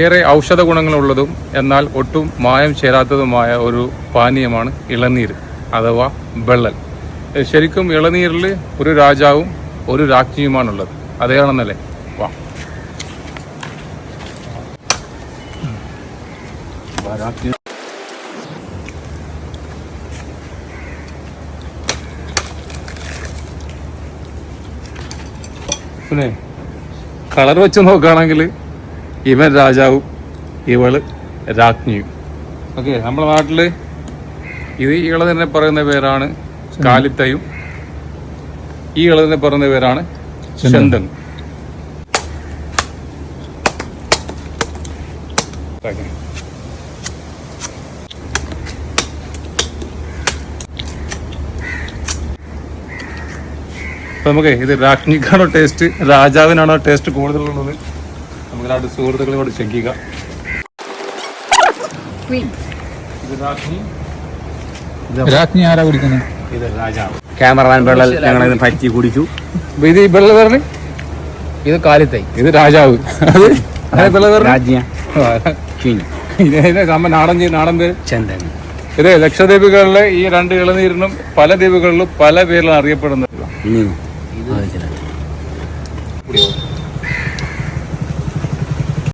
ഏറെ ഔഷധ ഗുണങ്ങളുള്ളതും എന്നാൽ ഒട്ടും മായം ചേരാത്തതുമായ ഒരു പാനീയമാണ് ഇളനീര് അഥവാ വെള്ളൽ. ശരിക്കും ഇളനീരിൽ ഒരു രാജാവും ഒരു രാജ്ഞിയുമാണുള്ളത്. അതേയാണെന്നല്ലേ? വാ. പിന്നെ കളർ വെച്ച് നോക്കുകയാണെങ്കിൽ ഇവൻ രാജാവും ഇവള് രാജ്ഞിയും. ഓക്കെ, നമ്മുടെ നാട്ടില് ഇത് ഈ ഇളതിനെ പറയുന്ന പേരാണ് കാലിത്തയും, ഈ ഇളതിനെ പറയുന്ന പേരാണ് ചെന്തങ്. അപ്പൊ നമുക്ക് ഇത് രാജ്ഞിക്കാണോ ടേസ്റ്റ് രാജാവിനാണോ ടേസ്റ്റ് കൂടുതലുള്ളത് നമുക്ക് രണ്ട് സുഹൃത്തുക്കളോട് ചെക്കിക്ക. രാജ്ഞി ആരാ കുടിക്കുന്നത്? ഇത് രാജാവ്. ക്യാമറമാൻ വെള്ളം ഞങ്ങളിത് പറ്റി കുടിച്ചു. ഇത് ഈ വെള്ളം പറഞ്ഞ് ഇത് കാലിത്തൈ, ഇത് രാജാവ്. അത് രാജ്ഞിയ നാടൻ പേര് ചെന്തങ്. ഇത് ലക്ഷദ്വീപുകളിലെ ഈ രണ്ട് ഇളനീരിനും പല ദ്വീപുകളിലും പല പേരിലാണ് അറിയപ്പെടുന്നത്. ഇത്